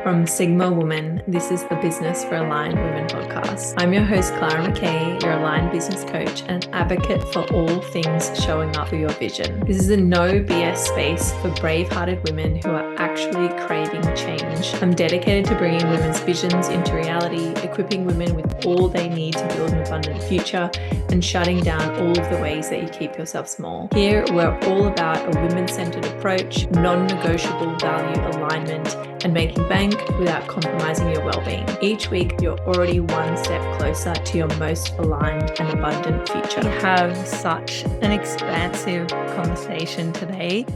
From Sigma Woman, this is the Business for Aligned Women podcast. I'm your host, Clara McKay, your aligned business coach and advocate for all things showing up for your vision. This is a no BS space for brave-hearted women who are actually craving change. I'm dedicated to bringing women's visions into reality, equipping women with all they need to build an abundant future, and shutting down all of the ways that you keep yourself small. Here, we're all about a women-centered approach, non-negotiable value alignment, and making bank without compromising your well-being. Each week, you're already one step closer to your most aligned and abundant future. We have such an expansive conversation today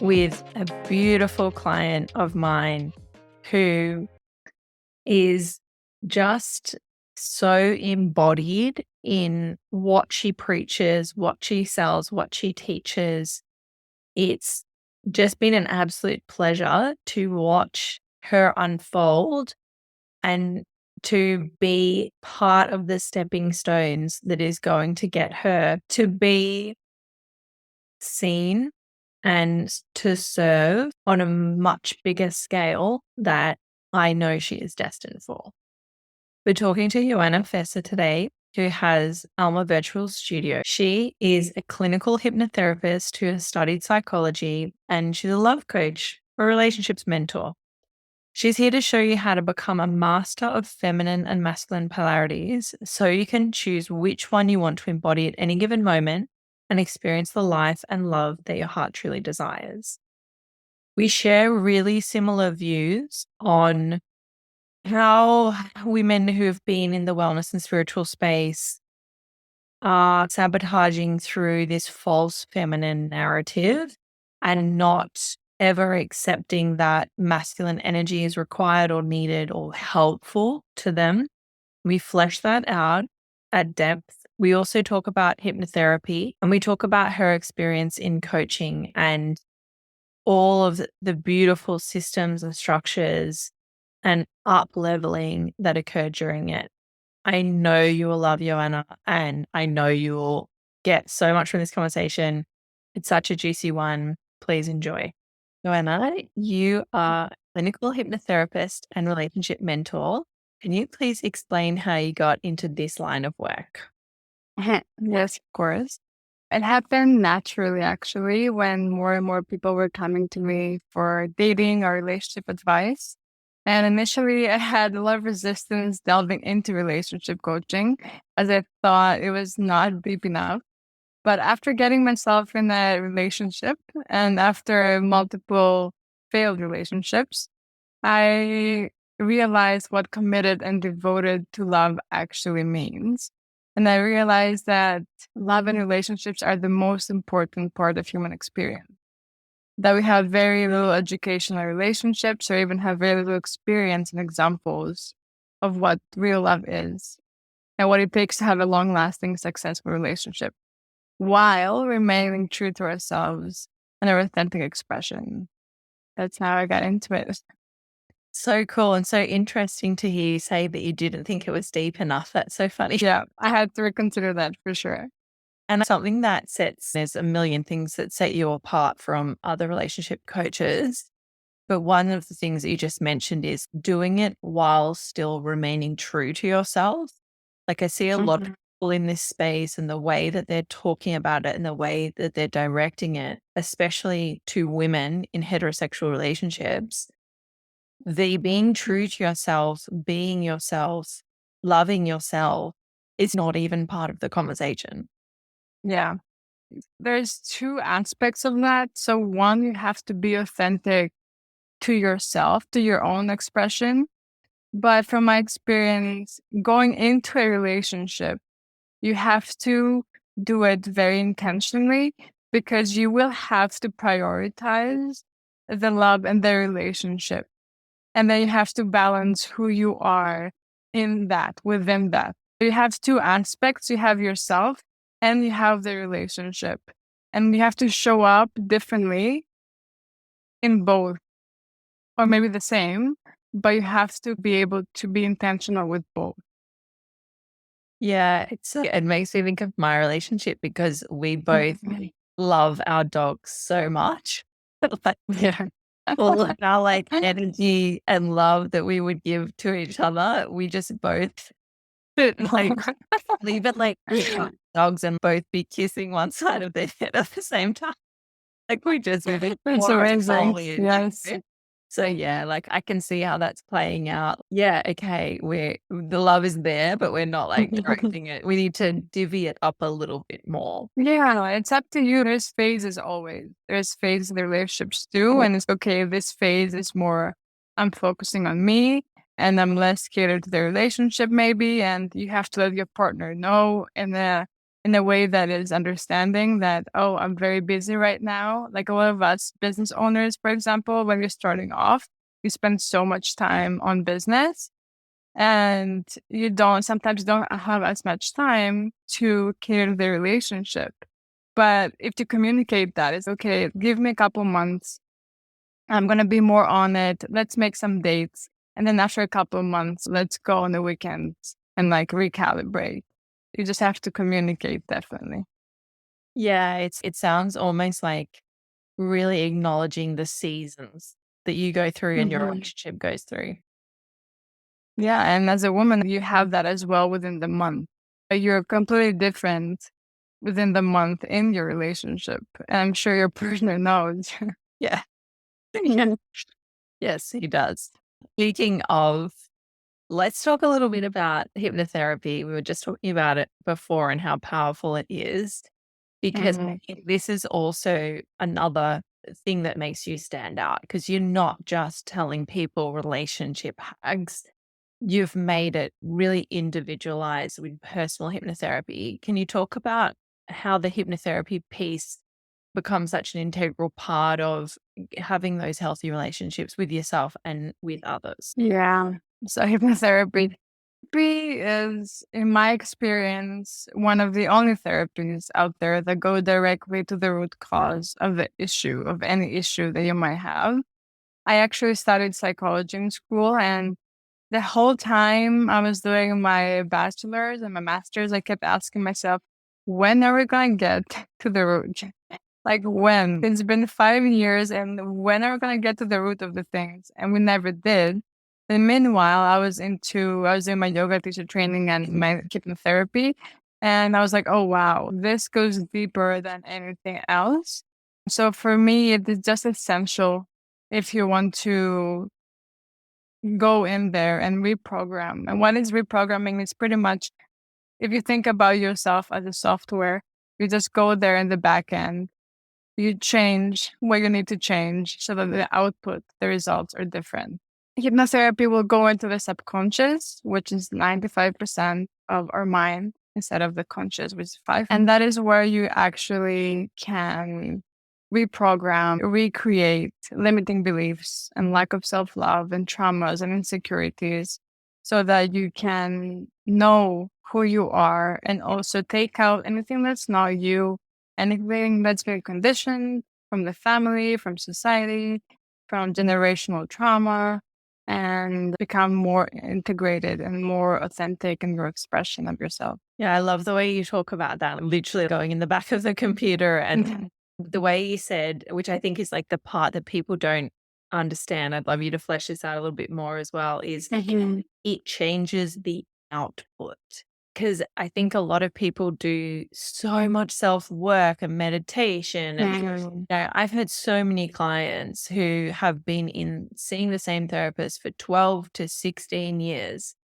with a beautiful client of mine who is just so embodied in what she preaches, what she sells, what she teaches. It's just been an absolute pleasure to watch her unfold and to be part of the stepping stones that is going to get her to be seen and to serve on a much bigger scale that I know she is destined for. We're talking to Joanna Fessa today, who has Alma Virtual Studio. She is a clinical hypnotherapist who has studied psychology, and she's a love coach, a relationships mentor. She's here to show you how to become a master of feminine and masculine polarities so you can choose which one you want to embody at any given moment and experience the life and love that your heart truly desires. We share really similar views on how women who have been in the wellness and spiritual space are sabotaging through this false feminine narrative and not ever accepting that masculine energy is required or needed or helpful to them. We flesh that out at depth. We also talk about hypnotherapy, and we talk about her experience in coaching and all of the beautiful systems and structures and up-leveling that occurred during it. I know you will love Joanna, and I know you will get so much from this conversation. It's such a juicy one. Please enjoy. Joanna, you are a clinical hypnotherapist and relationship mentor. Can you please explain how you got into this line of work? Yes, of course. It happened naturally, actually, when more and more people were coming to me for dating or relationship advice. And initially, I had a lot of resistance delving into relationship coaching as I thought it was not deep enough. But after getting myself in a relationship and after multiple failed relationships, I realized what committed and devoted to love actually means. And I realized that love and relationships are the most important part of human experience. That we have very little educational relationships or even have very little experience and examples of what real love is and what it takes to have a long-lasting, successful relationship while remaining true to ourselves and our authentic expression. That's how I got into it. So cool and so interesting to hear you say that you didn't think it was deep enough. That's so funny. Yeah, I had to reconsider that for sure. And something that there's a million things that set you apart from other relationship coaches. But one of the things that you just mentioned is doing it while still remaining true to yourself. Like I see a lot of people in this space and the way that they're talking about it and the way that they're directing it, especially to women in heterosexual relationships, the being true to yourselves, being yourselves, loving yourself is not even part of the conversation. Yeah. There's two aspects of that. So one, you have to be authentic to yourself, to your own expression. But from my experience, going into a relationship, you have to do it very intentionally because you will have to prioritize the love and the relationship. And then you have to balance who you are in that, within that. You have two aspects. You have yourself and you have the relationship. And you have to show up differently in both, or maybe the same, but you have to be able to be intentional with both. Yeah, it makes me think of my relationship because we both love our dogs so much. Yeah. all of our like energy and love that we would give to each other, we just both like leave it like dogs and both be kissing one side of their head at the same time. Like we just It's pour our amazing. soul in. Yes. So yeah, like I can see how that's playing out. Yeah, okay, the love is there, but we're not like directing it. We need to divvy it up a little bit more. Yeah, it's up to you. There's phases always. There's phases in the relationships too. And it's okay if this phase is more, I'm focusing on me and I'm less catered to the relationship maybe. And you have to let your partner know in a way that is understanding that, oh, I'm very busy right now. Like a lot of us business owners, for example, when you're starting off, you spend so much time on business and sometimes you don't have as much time to cater to the relationship. But if you communicate that, it's okay, give me a couple months. I'm going to be more on it. Let's make some dates. And then after a couple of months, let's go on the weekends and like recalibrate. You just have to communicate, definitely. Yeah, it sounds almost like really acknowledging the seasons that you go through and your relationship goes through. Yeah, and as a woman, you have that as well within the month. You're completely different within the month in your relationship. And I'm sure your partner knows. Yeah. Yes, he does. Speaking of, let's talk a little bit about hypnotherapy. We were just talking about it before and how powerful it is, because I think this is also another thing that makes you stand out, because you're not just telling people relationship hacks. You've made it really individualized with personal hypnotherapy. Can you talk about how the hypnotherapy piece becomes such an integral part of having those healthy relationships with yourself and with others? Yeah. So hypnotherapy is, in my experience, one of the only therapies out there that go directly to the root cause of the issue, of any issue that you might have. I actually studied psychology in school, and the whole time I was doing my bachelor's and my master's, I kept asking myself, when are we going to get to the root? Like when? It's been 5 years, and when are we going to get to the root of the things? And we never did. And meanwhile, I was doing my yoga teacher training and my hypnotherapy. And I was like, oh, wow, this goes deeper than anything else. So for me, it is just essential if you want to go in there and reprogram. And what is reprogramming is pretty much, if you think about yourself as a software, you just go there in the back end. You change what you need to change so that the output, the results are different. Hypnotherapy will go into the subconscious, which is 95% of our mind instead of the conscious, which is 5. And that is where you actually can reprogram, recreate limiting beliefs and lack of self-love and traumas and insecurities so that you can know who you are and also take out anything that's not you, anything that's been conditioned from the family, from society, from generational trauma, and become more integrated and more authentic in your expression of yourself. Yeah, I love the way you talk about that. Literally going in the back of the computer, and the way you said, which I think is like the part that people don't understand. I'd love you to flesh this out a little bit more as well, is it changes the output. Because I think a lot of people do so much self-work and meditation. And I've had so many clients who have been seeing the same therapist for 12 to 16 years.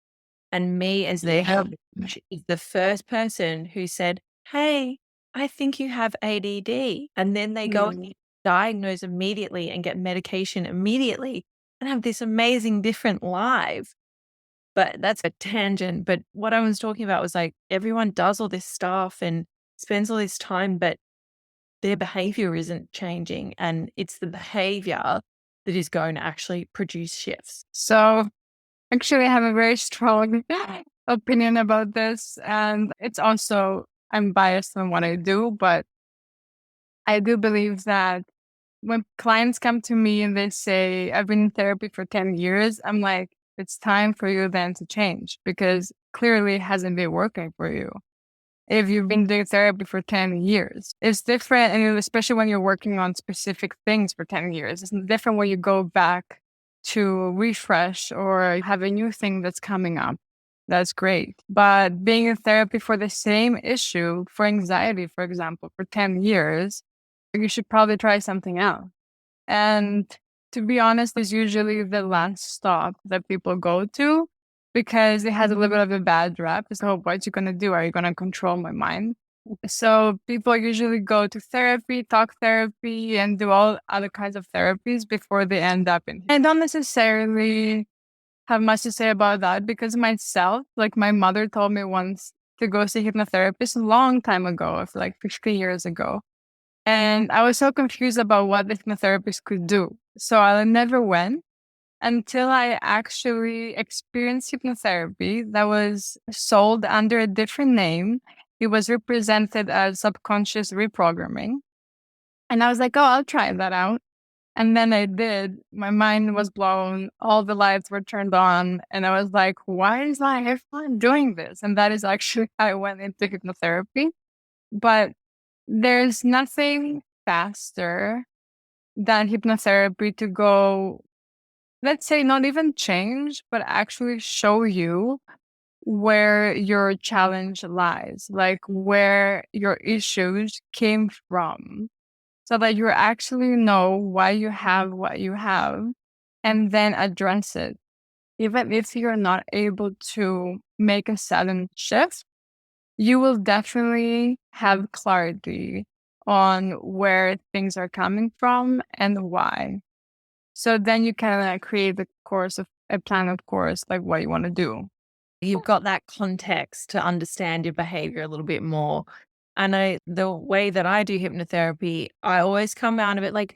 And me as their coach is the first person who said, hey, I think you have ADD. And then they go and get diagnosed immediately and get medication immediately and have this amazing different life. But that's a tangent. But what I was talking about was like everyone does all this stuff and spends all this time, but their behavior isn't changing. And it's the behavior that is going to actually produce shifts. So actually, I have a very strong opinion about this. And it's also, I'm biased on what I do, but I do believe that when clients come to me and they say, I've been in therapy for 10 years, I'm like, it's time for you then to change because clearly it hasn't been working for you. if you've been doing therapy for 10 years. It's different, and especially when you're working on specific things for 10 years. It's different when you go back to refresh or have a new thing that's coming up. That's great. But being in therapy for the same issue, for anxiety, for example, for 10 years, you should probably try something else. And to be honest, is usually the last stop that people go to because it has a little bit of a bad rap. So what you going to do? Are you going to control my mind? So people usually go to therapy, talk therapy, and do all other kinds of therapies before they end up in. I don't necessarily have much to say about that because myself, like my mother told me once to go see hypnotherapist a long time ago, of like 50 years ago. And I was so confused about what the hypnotherapist could do. So I never went until I actually experienced hypnotherapy that was sold under a different name. It was represented as subconscious reprogramming. And I was like, oh, I'll try that out. And then I did. My mind was blown. All the lights were turned on. And I was like, why is everyone doing this? And that is actually how I went into hypnotherapy. But there's nothing faster than hypnotherapy to go, let's say, not even change, but actually show you where your challenge lies, like where your issues came from, so that you actually know why you have what you have and then address it. Even if you're not able to make a sudden shift, you will definitely have clarity on where things are coming from and why. So then you can create a plan of course, like what you want to do. You've got that context to understand your behavior a little bit more. And the way that I do hypnotherapy, I always come out of it like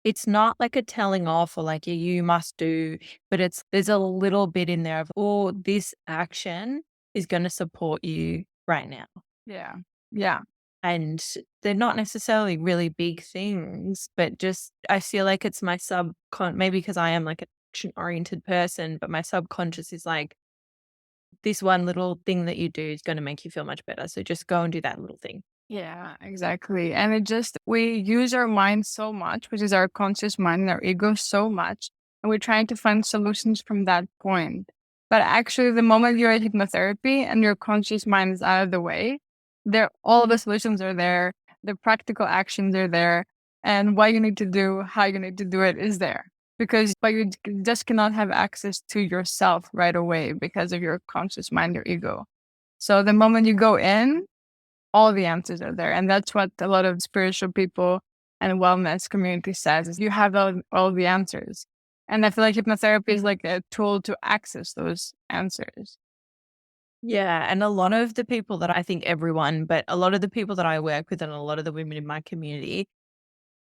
it's not like a telling off or like you must do, but there's a little bit in there of, oh, this action is going to support you right now. Yeah. Yeah. And they're not necessarily really big things, but just I feel like it's my maybe because I am like an action-oriented person, but my subconscious is like, this one little thing that you do is going to make you feel much better. So just go and do that little thing. Yeah, exactly. And we use our mind so much, which is our conscious mind and our ego so much. And we're trying to find solutions from that point. But actually, the moment you're at hypnotherapy and your conscious mind is out of the way, all the solutions are there. The practical actions are there. And what you need to do, how you need to do it is there. But you just cannot have access to yourself right away because of your conscious mind, your ego. So the moment you go in, all the answers are there. And that's what a lot of spiritual people and wellness community says, is you have all the answers. And I feel like hypnotherapy is like a tool to access those answers. Yeah. And a lot of the people that I think but a lot of the people that I work with and a lot of the women in my community,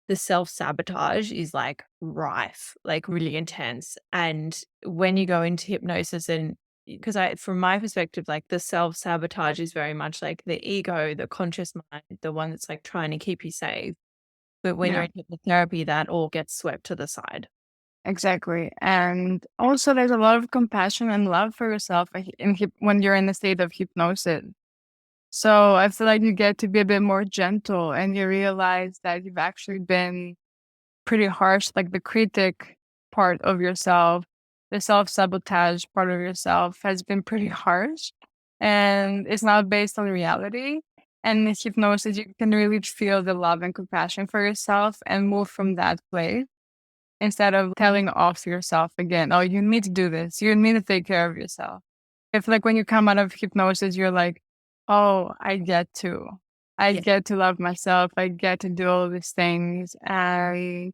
the self-sabotage is like rife, like really intense. And when you go into hypnosis because from my perspective, like the self-sabotage is very much like the ego, the conscious mind, the one that's like trying to keep you safe. But when you're in hypnotherapy, that all gets swept to the side. Exactly. And also there's a lot of compassion and love for yourself when you're in a state of hypnosis. So I feel like you get to be a bit more gentle and you realize that you've actually been pretty harsh, like the critic part of yourself, the self-sabotage part of yourself has been pretty harsh and it's not based on reality. And in hypnosis, you can really feel the love and compassion for yourself and move from that place instead of telling off yourself again, oh, you need to do this. You need to take care of yourself. If like when you come out of hypnosis, you're like, oh, I get to love myself. I get to do all these things. I'm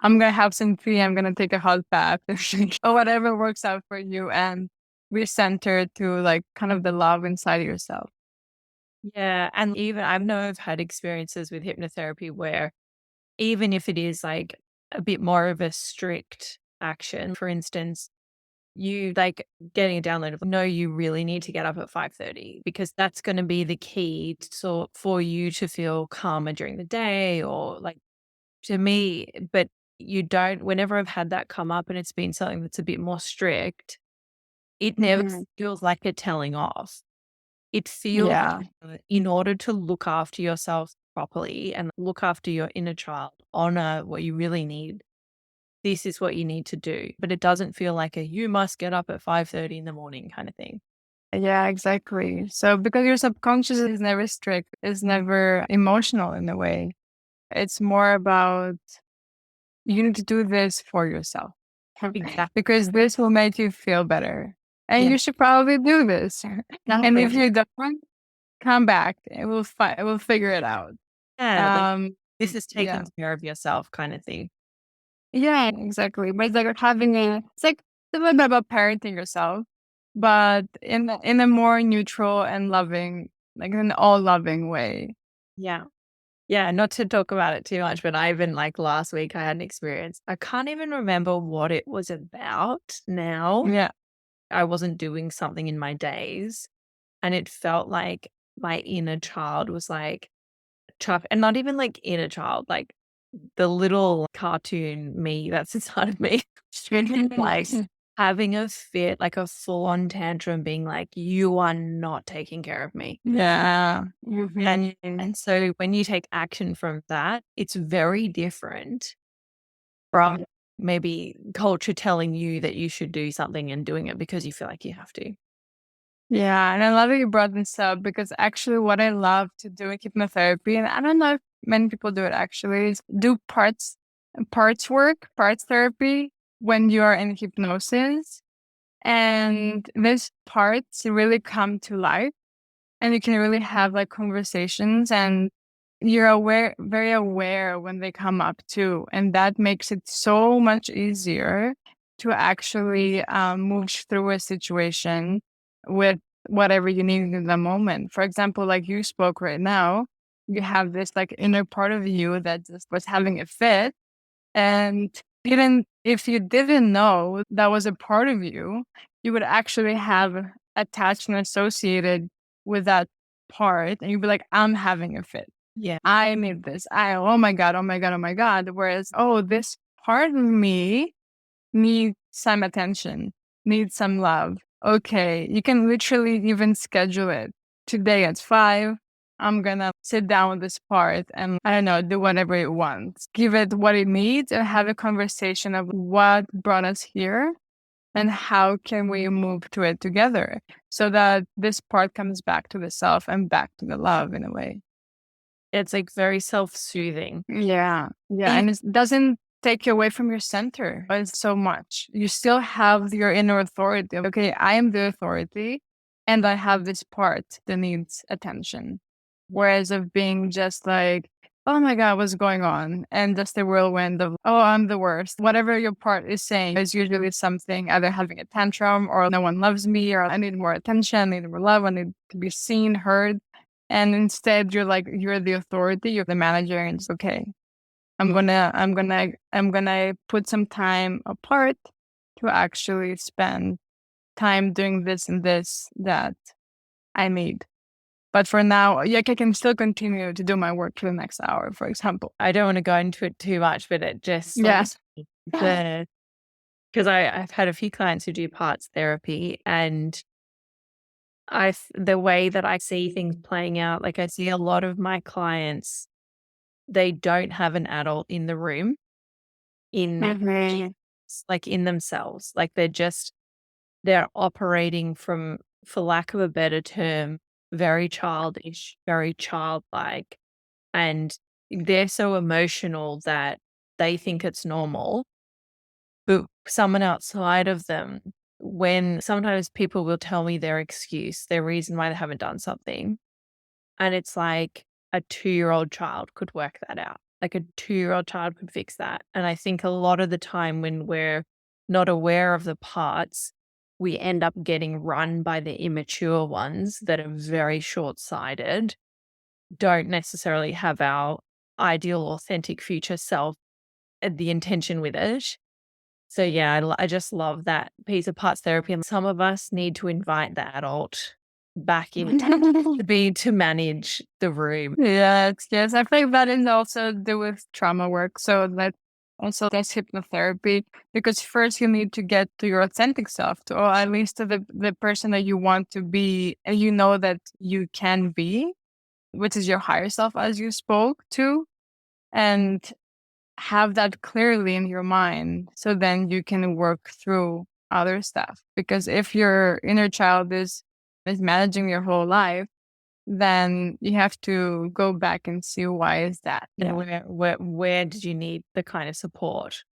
going to have some tea. I'm going to take a hot bath or whatever works out for you and recenter to like kind of the love inside of yourself. Yeah. And even I've had experiences with hypnotherapy where even if it is like a bit more of a strict action, for instance, you like getting a download of, no, you really need to get up at 5:30 because that's going to be the key for you to feel calmer during the day or like to me. But whenever I've had that come up and it's been something that's a bit more strict, it never feels like a telling off. It feels Yeah. in order to look after yourself properly and look after your inner child, honor what you really need. This is what you need to do. But it doesn't feel like a you must get up at 5:30 in the morning kind of thing. Yeah, exactly. So because your subconscious is never strict, is never emotional in a way. It's more about you need to do this for yourself. Exactly. Because this will make you feel better. And Yeah. you should probably do this. And if you don't, come back. We'll figure it out. Yeah, like this is Yeah. taking care of yourself kind of thing. Yeah, exactly. But it's like it's like a little bit about parenting yourself, but in a more neutral and loving, like an all loving way. Yeah. Yeah, not to talk about it too much, but I even like last week I had an experience. I can't even remember what it was about now. Yeah. I wasn't doing something in my days, and it felt like my inner child was like chuck, and not even like inner child, like the little cartoon me that's inside of me, like having a fit, like a full on tantrum, being like, "You are not taking care of me." Yeah. And so when you take action from that, it's very different from maybe culture telling you that you should do something and doing it because you feel like you have to. Yeah, and I love that you brought this up because actually what I love to do in hypnotherapy, and I don't know if many people do it actually, is do parts therapy when you are in hypnosis. And these parts really come to life and you can really have like conversations and you're very aware when they come up too. And that makes it so much easier to actually move through a situation with whatever you need in the moment. For example, like you spoke right now, you have this like inner part of you that just was having a fit and didn't if you didn't know that was a part of you, you would actually have attachment associated with that part and you'd be like, I'm having a fit. Yeah. I need this. Oh my God, oh my God, oh my God. Whereas, oh, this part of me needs some attention, needs some love. Okay, you can literally even schedule it. Today at 5, I'm gonna sit down with this part and I don't know, do whatever it wants. Give it what it needs and have a conversation of what brought us here and how can we move through it together so that this part comes back to the self and back to the love in a way. It's like very self-soothing. Yeah. Yeah. And it doesn't take you away from your center so much. You still have your inner authority. Okay, I am the authority and I have this part that needs attention. Whereas of being just like, oh my God, what's going on? And just the whirlwind of, oh, I'm the worst. Whatever your part is saying is usually something either having a tantrum or no one loves me or I need more attention, I need more love, I need to be seen, heard. And instead you're like, you're the authority, you're the manager, and it's okay. I'm gonna put some time apart to actually spend time doing this and this that I need. But for now, like I can still continue to do my work for the next hour, for example. I don't want to go into it too much, but it just Yes. because I've had a few clients who do parts therapy and the way that I see things playing out, like I see a lot of my clients, they don't have an adult in the room like in themselves. Like they're operating from, for lack of a better term, very childish, very childlike. And they're so emotional that they think it's normal. But someone outside of them, when sometimes people will tell me their excuse, their reason why they haven't done something, and it's like a 2-year-old child could work that out. Like a 2-year-old child could fix that. And I think a lot of the time when we're not aware of the parts, we end up getting run by the immature ones that are very short-sighted, don't necessarily have our ideal, authentic future self and the intention with it. So yeah, I just love that piece of parts therapy. And some of us need to invite the adult back in to manage the room. Yes. I think that is also do with trauma work. So that Also, that's hypnotherapy, because first you need to get to your authentic self, to, or at least to the person that you want to be, and you know that you can be, which is your higher self, as you spoke to, and have that clearly in your mind. So then you can work through other stuff. Because if your inner child is managing your whole life, then you have to go back and see why is that. And where did you need the kind of support?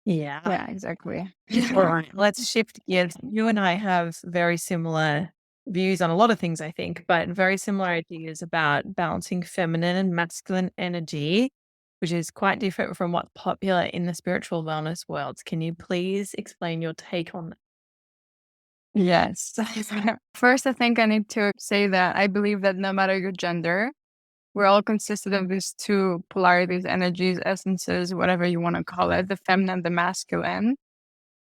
Yeah, exactly. All right, let's shift gears. You and I have very similar views on a lot of things, I think, but very similar ideas about balancing feminine and masculine energy, which is quite different from what's popular in the spiritual wellness worlds. Can you please explain your take on that? Yes. First, I think I need to say that I believe that no matter your gender, we're all consisted of these two polarities, energies, essences, whatever you want to call it, the feminine, the masculine.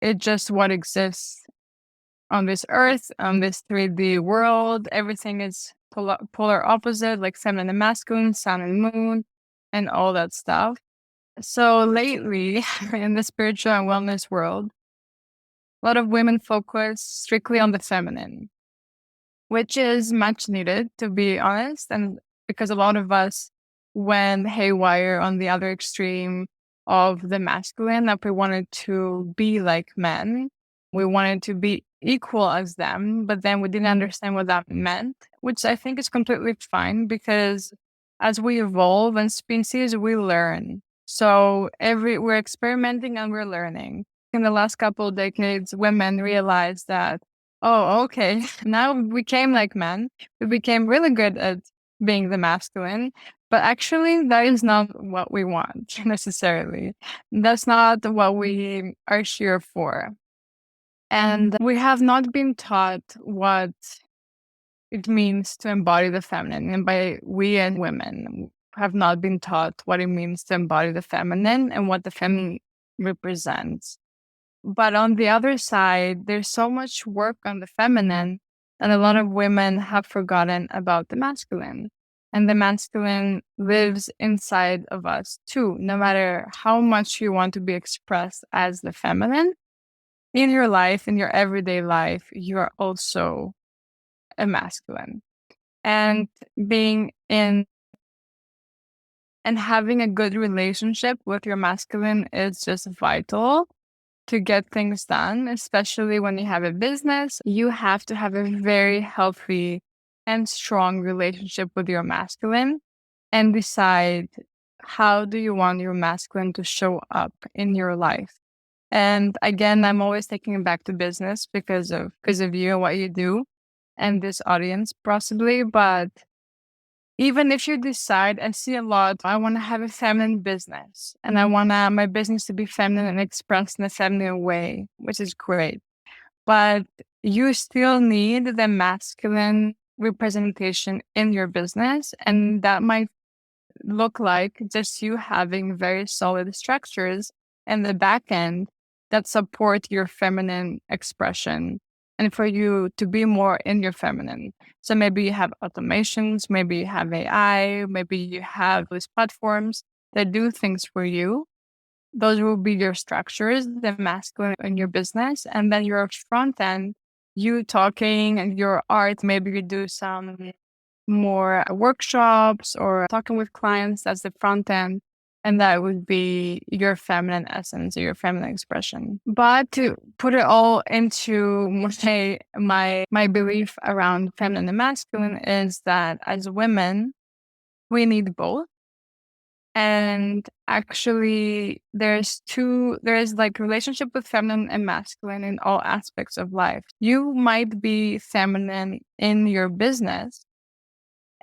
It's just what exists on this earth, on this 3D world. Everything is polar opposite, like feminine and masculine, sun and moon, and all that stuff. So lately, in the spiritual and wellness world, a lot of women focus strictly on the feminine, which is much needed, to be honest. And because a lot of us went haywire on the other extreme of the masculine, that we wanted to be like men. We wanted to be equal as them, but then we didn't understand what that meant, which I think is completely fine, because as we evolve as species, we learn. So we're experimenting and we're learning. In the last couple of decades, women realized that, oh, okay, now we became like men. We became really good at being the masculine, but actually that is not what we want necessarily. That's not what we are here for. And we have not been taught what it means to embody the feminine. And by we and women have not been taught what it means to embody the feminine and what the feminine represents. But on the other side, there's so much work on the feminine, and a lot of women have forgotten about the masculine. And the masculine lives inside of us too. No matter how much you want to be expressed as the feminine, in your life, in your everyday life, you are also a masculine. And being in and having a good relationship with your masculine is just vital to get things done, especially when you have a business. You have to have a very healthy and strong relationship with your masculine and decide how do you want your masculine to show up in your life. And again, I'm always taking it back to business because of you and what you do and this audience possibly. But even if you decide, I see a lot, I want to have a feminine business and I want my business to be feminine and expressed in a feminine way, which is great. But you still need the masculine representation in your business. And that might look like just you having very solid structures in the back end that support your feminine expression and for you to be more in your feminine. So maybe you have automations, maybe you have AI, maybe you have these platforms that do things for you. Those will be your structures, the masculine in your business. And then your front end, you talking and your art, maybe you do some more workshops or talking with clients. That's the front end. And that would be your feminine essence or your feminine expression. But to put it all into my belief around feminine and masculine is that as women, we need both. And actually there's like relationship with feminine and masculine in all aspects of life. You might be feminine in your business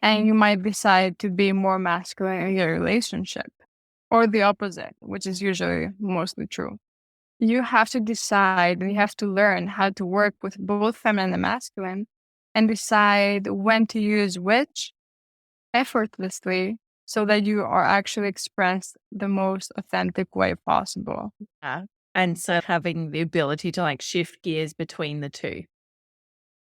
and you might decide to be more masculine in your relationship, or the opposite, which is usually mostly true. You have to decide and you have to learn how to work with both feminine and masculine and decide when to use which effortlessly so that you are actually expressed the most authentic way possible. Yeah. And so having the ability to like shift gears between the two.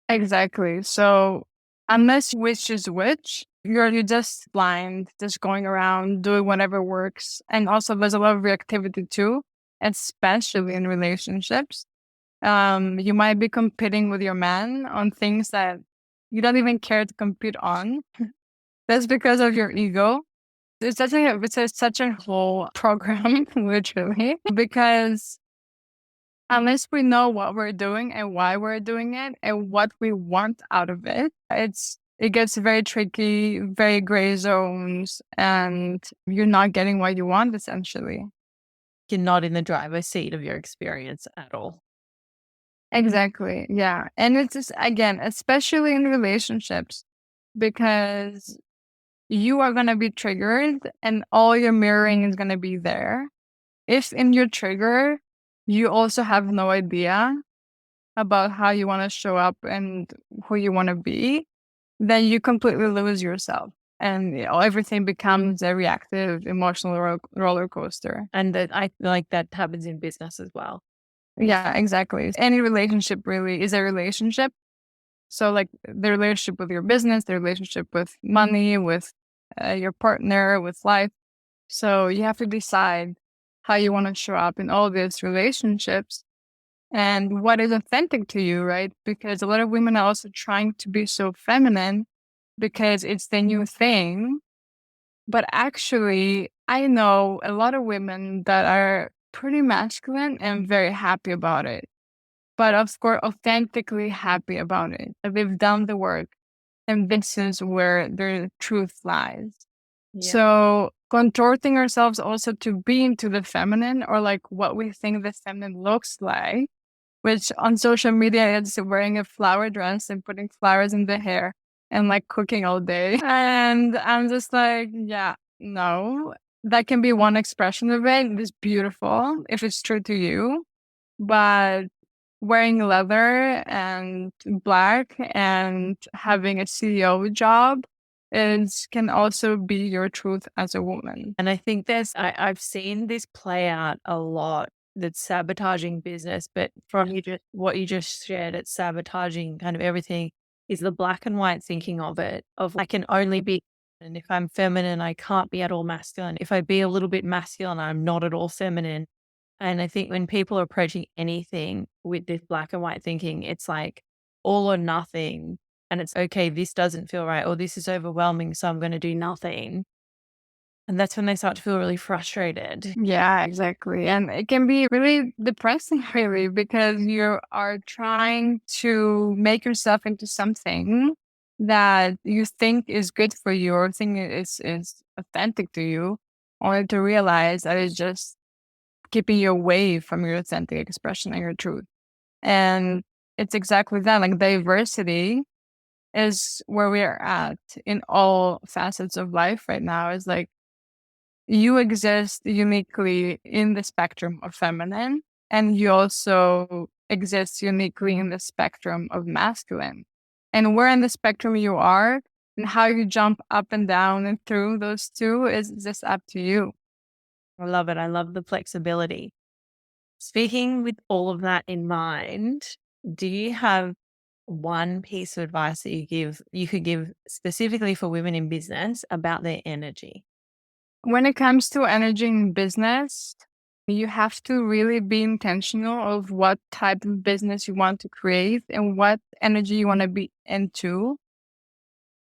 Exactly. So unless which is which, you're just blind, just going around doing whatever works. And also there's a lot of reactivity too, especially in relationships. You might be competing with your man on things that you don't even care to compete on. That's because of your ego. It's such a whole program, literally, because unless we know what we're doing and why we're doing it and what we want out of it, it gets very tricky, very gray zones, and you're not getting what you want, essentially. You're not in the driver's seat of your experience at all. Exactly. Yeah. And it's just, again, especially in relationships, because you are going to be triggered and all your mirroring is going to be there. If in your trigger, you also have no idea about how you want to show up and who you want to be, then you completely lose yourself. And everything becomes a reactive emotional roller coaster. And that I feel like that happens in business as well. Yeah, exactly. Any relationship really is a relationship. So like the relationship with your business, the relationship with money, with your partner, with life. So you have to decide how you want to show up in all these relationships and what is authentic to you, right? Because a lot of women are also trying to be so feminine because it's the new thing. But actually, I know a lot of women that are pretty masculine and very happy about it. But of course, authentically happy about it. Like they've done the work, and this is where their truth lies. Yeah. So contorting ourselves also to be into the feminine, or like what we think the feminine looks like, which on social media is wearing a flower dress and putting flowers in the hair and like cooking all day. And I'm just like, yeah, no, that can be one expression of it. It's beautiful if it's true to you. But wearing leather and black and having a CEO job can also be your truth as a woman. And I think I've seen this play out a lot, that's sabotaging business, but from what you just shared, it's sabotaging kind of everything, is the black and white thinking of it, of I can only be, and if I'm feminine, I can't be at all masculine. If I be a little bit masculine, I'm not at all feminine. And I think when people are approaching anything with this black and white thinking, it's like all or nothing. And it's okay, this doesn't feel right, or this is overwhelming, so I'm going to do nothing. And that's when they start to feel really frustrated. Yeah, exactly. And it can be really depressing, really, because you are trying to make yourself into something that you think is good for you or think is authentic to you, only to realize that it's just keeping you away from your authentic expression and your truth. And it's exactly that. Like diversity is where we are at in all facets of life right now. Is like you exist uniquely in the spectrum of feminine, and you also exist uniquely in the spectrum of masculine. And where in the spectrum you are and how you jump up and down and through those two is just up to you. I love it. I love the flexibility. Speaking with all of that in mind, do you have one piece of advice that you could give specifically for women in business about their energy? When it comes to energy in business, you have to really be intentional of what type of business you want to create and what energy you want to be into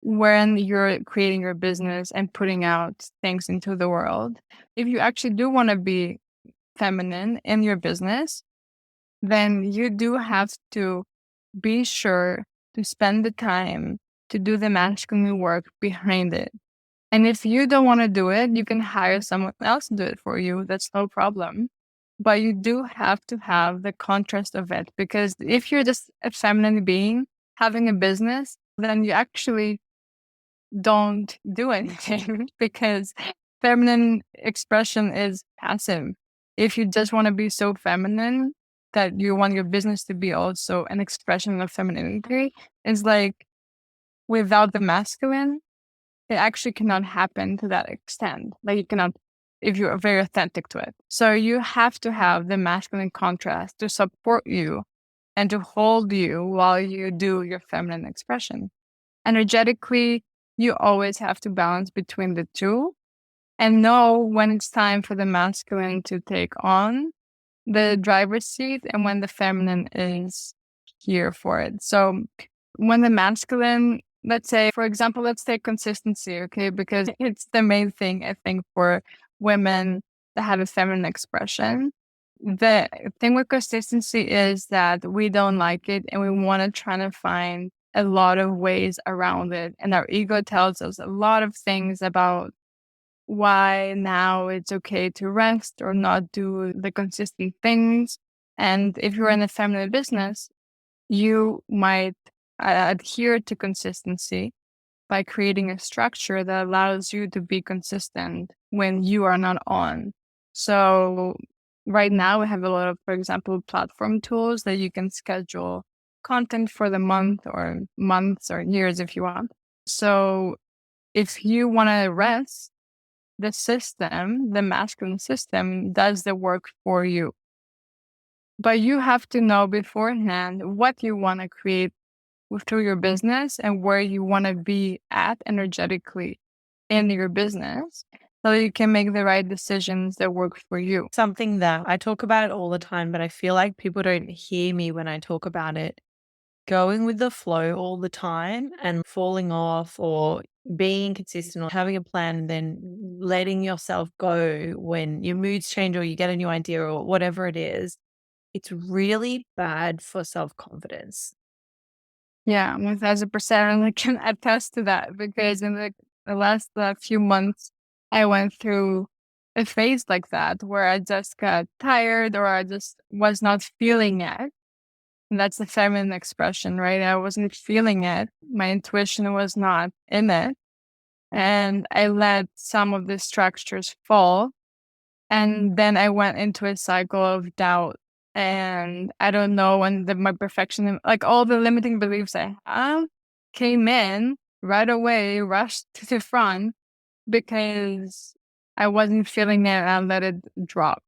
when you're creating your business and putting out things into the world. If you actually do want to be feminine in your business, then you do have to be sure to spend the time to do the masculine work behind it. And if you don't want to do it, you can hire someone else to do it for you. That's no problem. But you do have to have the contrast of it, because if you're just a feminine being having a business, then you actually don't do anything because feminine expression is passive. If you just want to be so feminine that you want your business to be also an expression of femininity, it's like without the masculine, it actually cannot happen to that extent. Like you cannot, if you are very authentic to it. So you have to have the masculine contrast to support you and to hold you while you do your feminine expression. energetically, you always have to balance between the two and know when it's time for the masculine to take on the driver's seat and when the feminine is here for it. So when the masculine, let's say, for example, let's take consistency, okay? Because it's the main thing, I think, for women that have a feminine expression. The thing with consistency is that we don't like it and we want to try to find a lot of ways around it. And our ego tells us a lot of things about why now it's okay to rest or not do the consistent things. And if you're in a family business, you might adhere to consistency by creating a structure that allows you to be consistent when you are not on. So right now we have a lot of, for example, platform tools that you can schedule content for the month or months or years if you want. So if you want to rest, the system, the masculine system, does the work for you. But you have to know beforehand what you want to create through your business and where you want to be at energetically in your business so you can make the right decisions that work for you. Something that I talk about all the time, but I feel like people don't hear me when I talk about it. Going with the flow all the time and falling off or being consistent or having a plan and then letting yourself go when your moods change or you get a new idea or whatever it is, it's really bad for self-confidence. Yeah, 1000%. I can attest to that because in the last few months, I went through a phase like that where I just got tired or I just was not feeling it. And that's the feminine expression, right? I wasn't feeling it. My intuition was not in it. And I let some of the structures fall. And then I went into a cycle of doubt. And I don't know when my perfection, like all the limiting beliefs I have, came in right away, rushed to the front because I wasn't feeling it and I let it drop.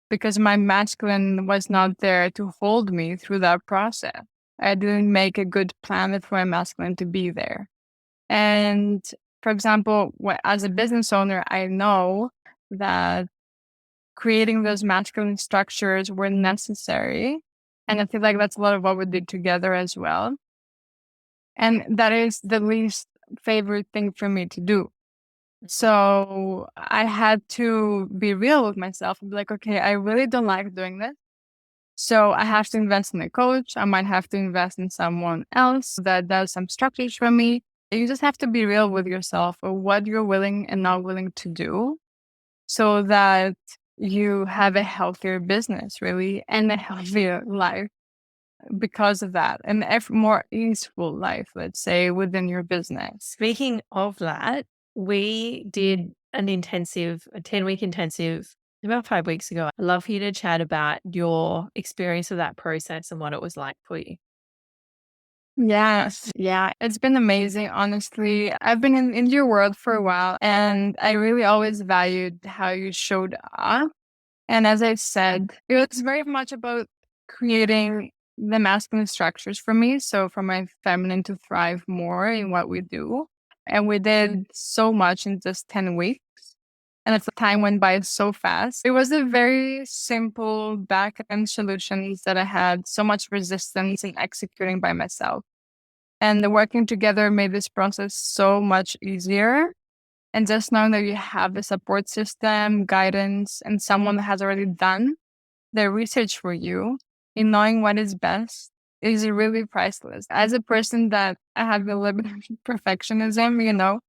Because my masculine was not there to hold me through that process. I didn't make a good plan for my masculine to be there. And for example, as a business owner, I know that creating those masculine structures were necessary. And I feel like that's a lot of what we did together as well. And that is the least favorite thing for me to do. So I had to be real with myself and be like, okay, I really don't like doing this. So I have to invest in a coach. I might have to invest in someone else that does some structures for me. You just have to be real with yourself or what you're willing and not willing to do so that you have a healthier business, really, and a healthier life because of that, and a more easeful life, let's say, within your business. Speaking of that, we did a 10-week intensive about 5 weeks ago. I'd love for you to chat about your experience of that process and what it was like for you. Yes. Yeah. It's been amazing. Honestly, I've been in your world for a while and I really always valued how you showed up. And as I said, it was very much about creating the masculine structures for me. So for my feminine to thrive more in what we do. And we did so much in just 10 weeks. And the time went by so fast. It was a very simple back-end solutions that I had so much resistance in executing by myself. And the working together made this process so much easier. And just knowing that you have a support system, guidance, and someone that has already done the research for you in knowing what is best is really priceless. As a person that I have a little bit of perfectionism,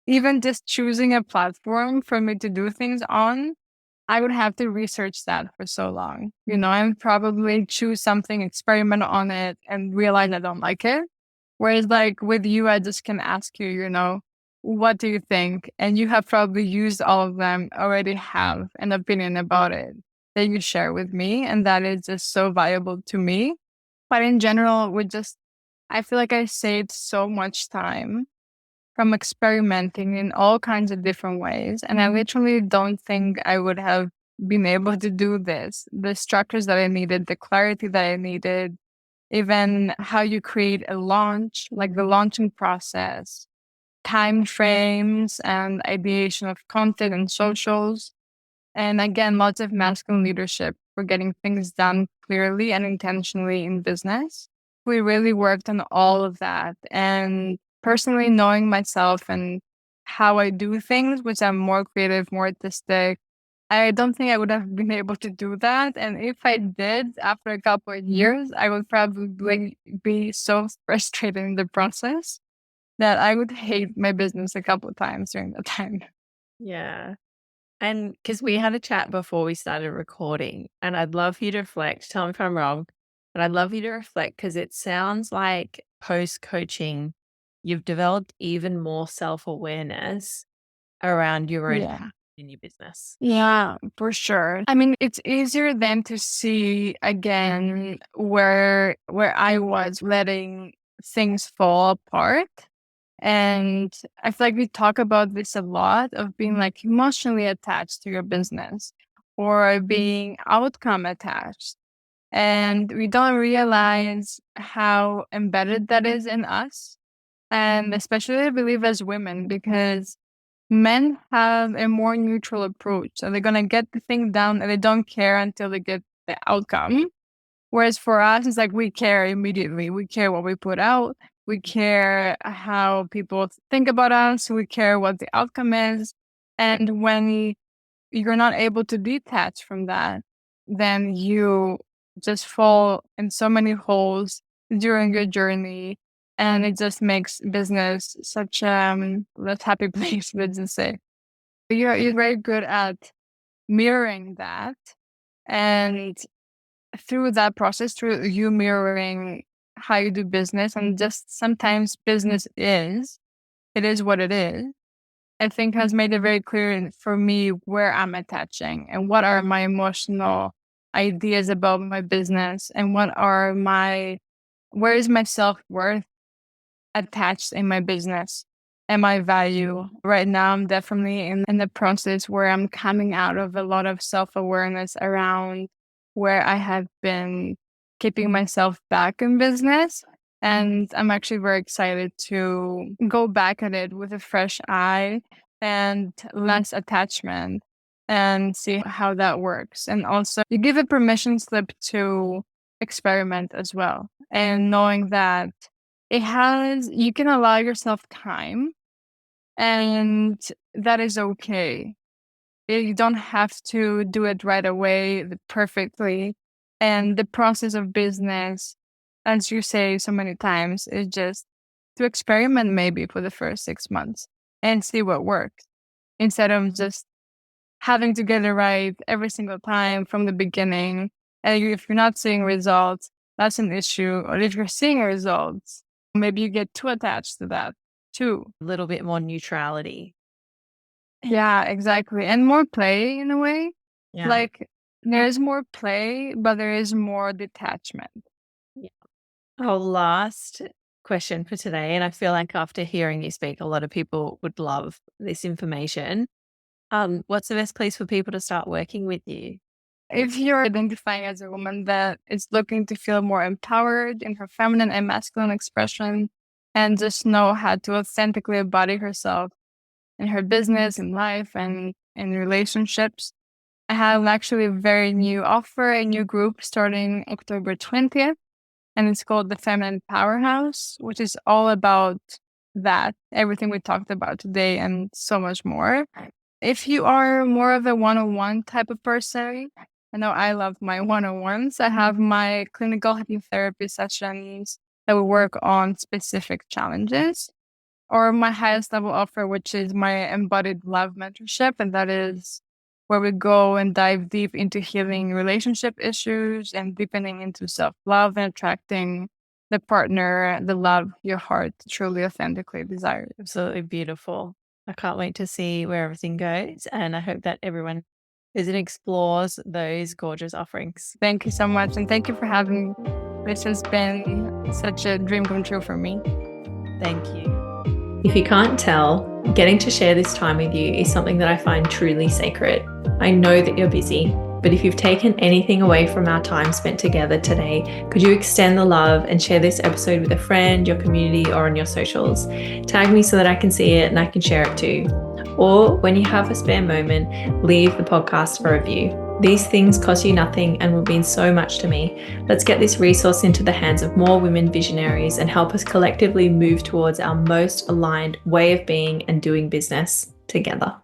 even just choosing a platform for me to do things on, I would have to research that for so long, and probably choose something, experiment on it, and realize I don't like it. Whereas like with you, I just can ask you, what do you think? And you have probably used all of them, already have an opinion about it that you share with me. And that is just so valuable to me. But in general, I feel like I saved so much time from experimenting in all kinds of different ways. And I literally don't think I would have been able to do this. The structures that I needed, the clarity that I needed, even how you create a launch, like the launching process, time frames and ideation of content and socials. And again, lots of masculine leadership for getting things done clearly and intentionally in business. We really worked on all of that. And personally, knowing myself and how I do things, which I'm more creative, more artistic, I don't think I would have been able to do that. And if I did, after a couple of years, I would probably be so frustrated in the process that I would hate my business a couple of times during that time. Yeah. And because we had a chat before we started recording, and I'd love you to reflect, tell me if I'm wrong, but I'd love you to reflect because it sounds like post coaching, you've developed even more self awareness around your own Yeah. in your business. Yeah, for sure. I mean, it's easier then to see again where I was letting things fall apart. And I feel like we talk about this a lot of being like emotionally attached to your business or being outcome attached. And we don't realize how embedded that is in us. And especially I believe as women, because men have a more neutral approach. So they're going to get the thing done and they don't care until they get the outcome. Whereas for us, it's like we care immediately. We care what we put out. We care how people think about us. We care what the outcome is. And when you're not able to detach from that, then you just fall in so many holes during your journey. And it just makes business such less happy place, let's just say. You're very good at mirroring that. And through that process, through you mirroring how you do business, and just sometimes business it is what it is, I think has made it very clear for me where I'm attaching and what are my emotional ideas about my business and where is my self-worth attached in my business and my value. Right now, I'm definitely in the process where I'm coming out of a lot of self-awareness around where I have been keeping myself back in business. And I'm actually very excited to go back at it with a fresh eye and less attachment and see how that works. And also, you give a permission slip to experiment as well. And knowing that you can allow yourself time and that is okay. You don't have to do it right away perfectly. And the process of business, as you say so many times, is just to experiment maybe for the first 6 months and see what works instead of just having to get it right every single time from the beginning. And if you're not seeing results, that's an issue. Or if you're seeing results, maybe you get too attached to that too. A little bit more neutrality. Yeah, exactly. And more play in a way. Yeah. Like there is more play, but there is more detachment. Our last question for today, and I feel like after hearing you speak, a lot of people would love this information. What's the best place for people to start working with you? If you're identifying as a woman that is looking to feel more empowered in her feminine and masculine expression and just know how to authentically embody herself in her business, in life, and in relationships, I have actually a very new offer, a new group starting October 20th. And it's called the Feminine Powerhouse, which is all about that, everything we talked about today and so much more. If you are more of a one-on-one type of person, I know I love my one-on-ones. I have my clinical hypnotherapy sessions that we work on specific challenges, or my highest level offer, which is my embodied love mentorship. And that is where we go and dive deep into healing relationship issues and deepening into self-love and attracting the partner, the love your heart truly authentically desires. Absolutely beautiful. I can't wait to see where everything goes. And I hope that everyone goes and explores those gorgeous offerings. Thank you so much. And thank you for having me. This has been such a dream come true for me. Thank you. If you can't tell, getting to share this time with you is something that I find truly sacred. I know that you're busy, But if you've taken anything away from our time spent together today, could you extend the love and share this episode with a friend, your community, or on your socials? Tag me so that I can see it and I can share it too. Or when you have a spare moment, leave the podcast a review. These things cost you nothing and will mean so much to me. Let's get this resource into the hands of more women visionaries and help us collectively move towards our most aligned way of being and doing business together.